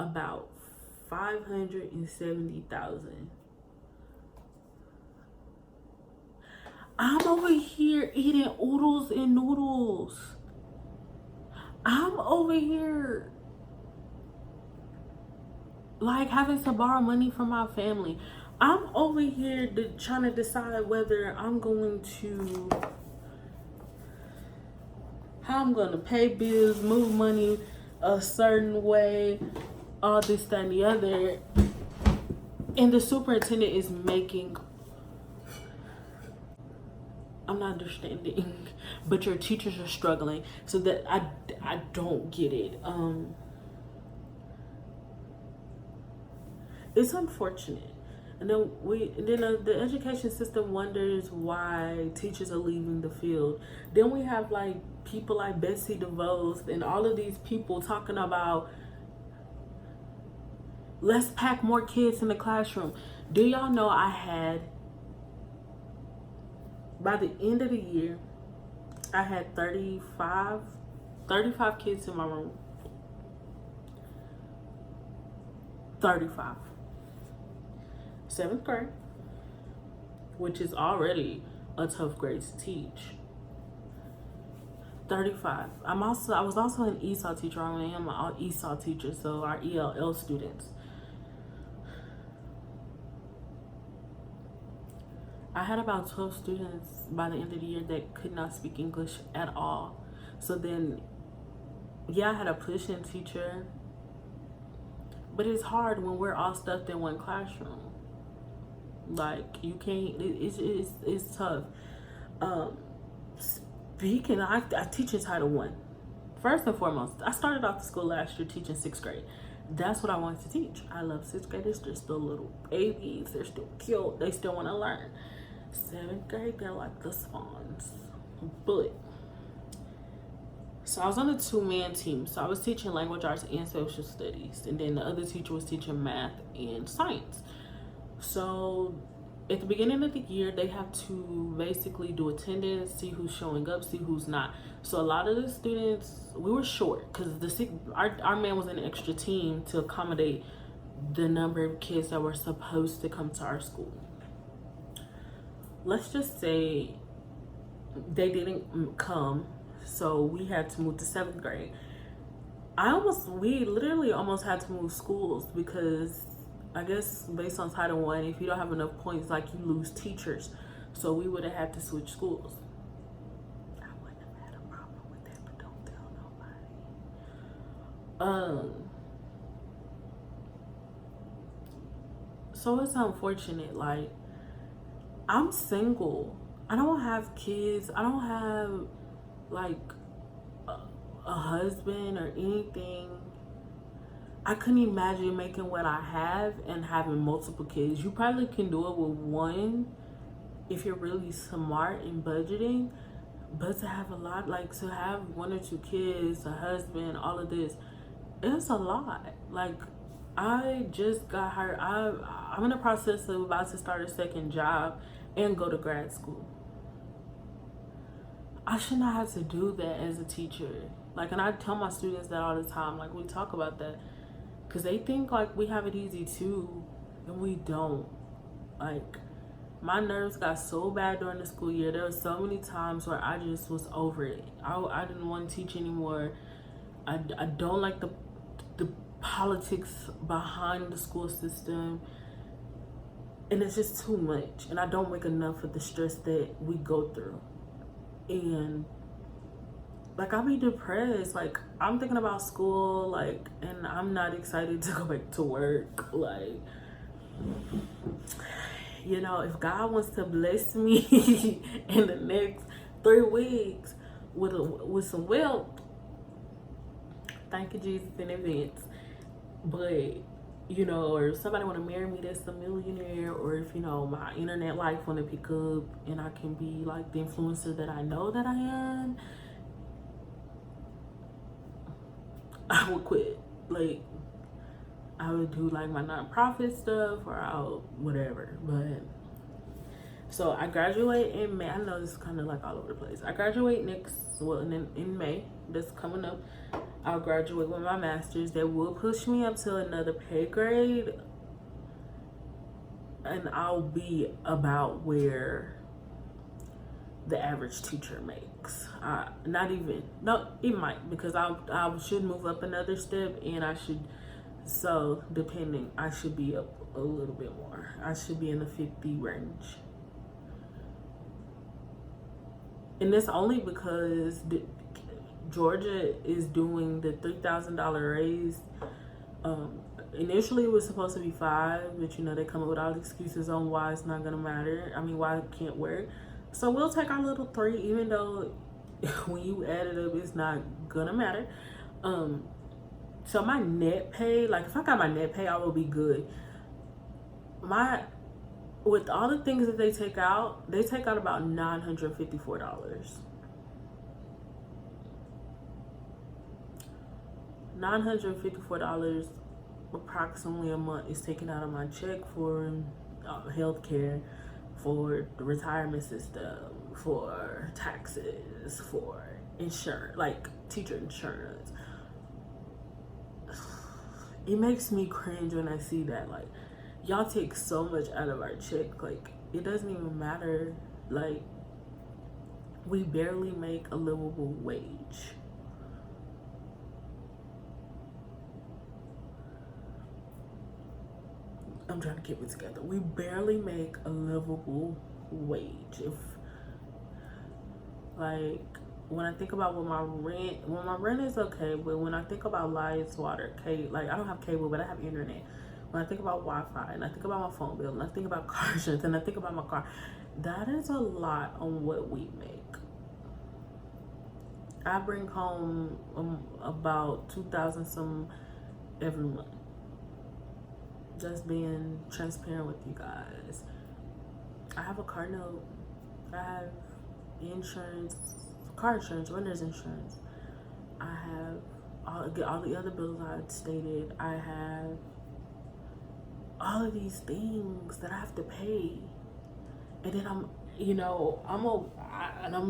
about 570,000. I'm over here eating oodles and noodles. I'm over here like having to borrow money from my family. I'm over here trying to decide whether how I'm going to pay bills, move money a certain way, all this, that, and the other. And the superintendent is making, I'm not understanding, but your teachers are struggling. So that I don't get it. It's unfortunate. And then the education system wonders why teachers are leaving the field. Then we have like people like Betsy DeVos and all of these people talking about, let's pack more kids in the classroom. Do y'all know by the end of the year, I had 35 kids in my room. 35. 7th grade, which is already a tough grade to teach. 35. I was also an ESOL teacher. I am an ESOL teacher, so our ELL students. I had about 12 students by the end of the year that could not speak English at all. So then, yeah, I had a push-in teacher, but it's hard when we're all stuffed in one classroom. Like, you can't, it's tough. Speaking, I teach in Title 1. First and foremost, I started off the school last year teaching 6th grade. That's what I wanted to teach. I love 6th graders. They're still little babies. They're still cute. They still want to learn. 7th grade, they're like the spawns. But, so I was on a 2-man team. So I was teaching language arts and social studies. And then the other teacher was teaching math and science. So at the beginning of the year, they have to basically do attendance, see who's showing up, see who's not. So a lot of the students, we were short because our man was an extra team to accommodate the number of kids that were supposed to come to our school. Let's just say they didn't come, so we had to move to 7th grade. We literally almost had to move schools because I guess based on Title 1, if you don't have enough points, like, you lose teachers. So we would have had to switch schools. I wouldn't have had a problem with that, but don't tell nobody. So it's unfortunate. Like, I'm single. I don't have kids. I don't have like a husband or anything. I couldn't imagine making what I have and having multiple kids. You probably can do it with one if you're really smart in budgeting, but to have a lot, like to have 1 or 2 kids, a husband, all of this, it's a lot. Like, I just got hired. I'm in the process of about to start a 2nd job and go to grad school. I should not have to do that as a teacher. Like, and I tell my students that all the time. Like, we talk about that. Because they think like we have it easy too, and we don't. Like, my nerves got so bad during the school year. There were so many times where I just was over it. I didn't want to teach anymore. I don't like the politics behind the school system. And it's just too much. And I don't make enough of the stress that we go through. And like, I'll be depressed. Like, I'm thinking about school, like, and I'm not excited to go back to work. Like, you know, if God wants to bless me in the next 3 weeks with some wealth, thank you, Jesus, in advance. But, you know, or if somebody want to marry me that's a millionaire, or if, you know, my internet life want to pick up and I can be like the influencer that I know that I am, I would quit. Like, I would do like my nonprofit stuff, or I'll whatever. But so I graduate in May. I know this is kind of like all over the place. I graduate in May. That's coming up. I'll graduate with my master's. That will push me up to another pay grade, and I'll be about where the average teacher makes. Not even, no, it might, because I should move up another step, and I should, so depending, I should be up a little bit more. I should be in the 50 range. And it's only because Georgia is doing the $3,000 raise. Initially it was supposed to be 5, but you know, they come up with all the excuses on why it's not gonna matter. I mean, why it can't work. So we'll take our little 3, even though when you add it up, it's not gonna matter. So my net pay, like if I got my net pay, I will be good. With all the things that they take out about $954. $954 approximately a month is taken out of my check for health care, for the retirement system, for taxes, for insurance, like teacher insurance. It makes me cringe when I see that. Like, y'all take so much out of our check. Like, it doesn't even matter. Like, we barely make a livable wage. I'm trying to keep it together. We barely make a livable wage. If, like, when I think about what my rent is okay, but when I think about lights, water, cable, like I don't have cable, but I have internet. When I think about Wi-Fi, and I think about my phone bill, and I think about car insurance, and I think about my car, that is a lot on what we make. I bring home about 2,000 some every month. Just being transparent with you guys. I have a car note. I have insurance, car insurance, renter's insurance. I have all the other bills I had stated. I have all of these things that I have to pay, and then I'm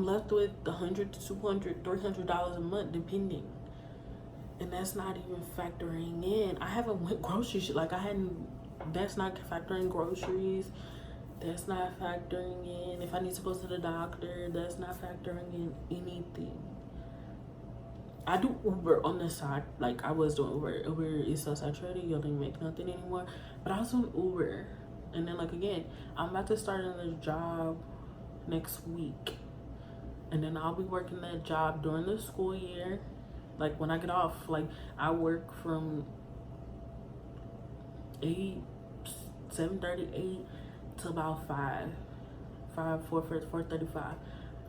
left with $100 to $200, $300 a month, depending. And that's not even factoring in. I haven't went grocery shit. Like that's not factoring groceries. That's not factoring in if I need to go to the doctor. That's not factoring in anything. I do Uber on the side. Like I was doing Uber. Uber is so saturated, you don't make nothing anymore. But I was doing Uber. And then like again, I'm about to start another job next week. And then I'll be working that job during the school year. Like when I get off, like I work from 7:30 to about 4:35.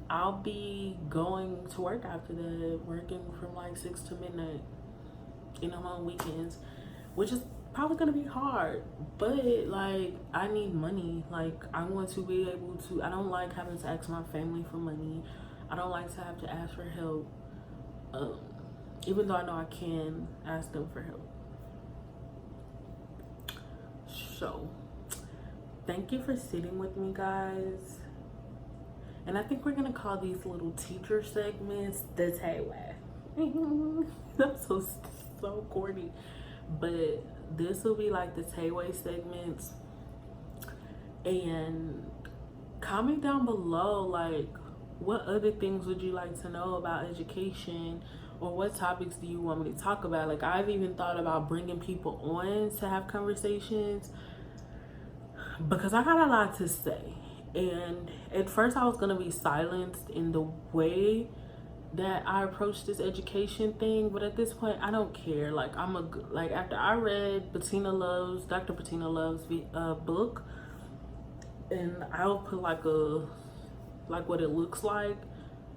I'll be going to work after that, working from like 6 to midnight, I'm on weekends, which is probably gonna be hard, but like I need money. Like I want to be able to, I don't like having to ask my family for money. I don't like to have to ask for help. Even though I know I can ask them for help. So, thank you for sitting with me, guys. And I think we're gonna call these little teacher segments the Tayway. That's so corny. But this will be like the Tayway segments. And comment down below, like, what other things would you like to know about education? Or what topics do you want me to talk about? Like I've even thought about bringing people on to have conversations, because I got a lot to say. And at first I was gonna be silenced in the way that I approach this education thing, but at this point I don't care. Like after I read Dr. Bettina Love's book, and I'll put like what it looks like,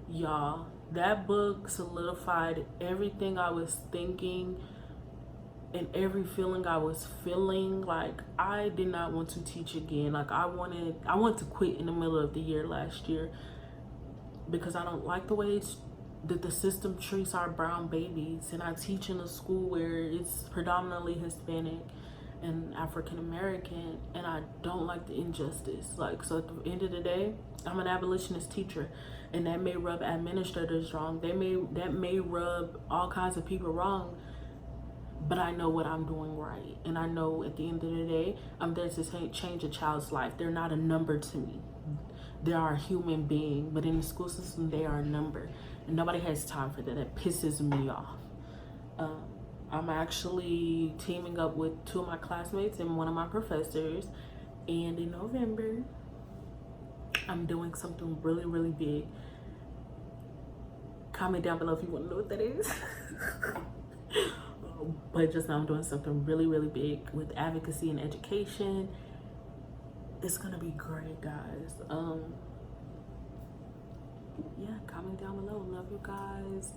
y'all. That book solidified everything I was thinking and every feeling I was feeling. Like I did not want to teach again. Like I wanted to quit in the middle of the year last year, because I don't like the way that the system treats our brown babies. And I teach in a school where it's predominantly Hispanic and African American, and I don't like the injustice. Like, so at the end of the day, I'm an abolitionist teacher, and that may rub administrators wrong. That may rub all kinds of people wrong. But I know what I'm doing right, and I know at the end of the day, I'm there to change a child's life. They're not a number to me. They are a human being, but in the school system, they are a number, and nobody has time for that. That pisses me off. I'm actually teaming up with 2 of my classmates and 1 of my professors, and in November, I'm doing something really, really big. Comment down below if you want to know what that is. But just know I'm doing something really, really big with advocacy and education. It's gonna be great, guys. Yeah, comment down below. Love you guys.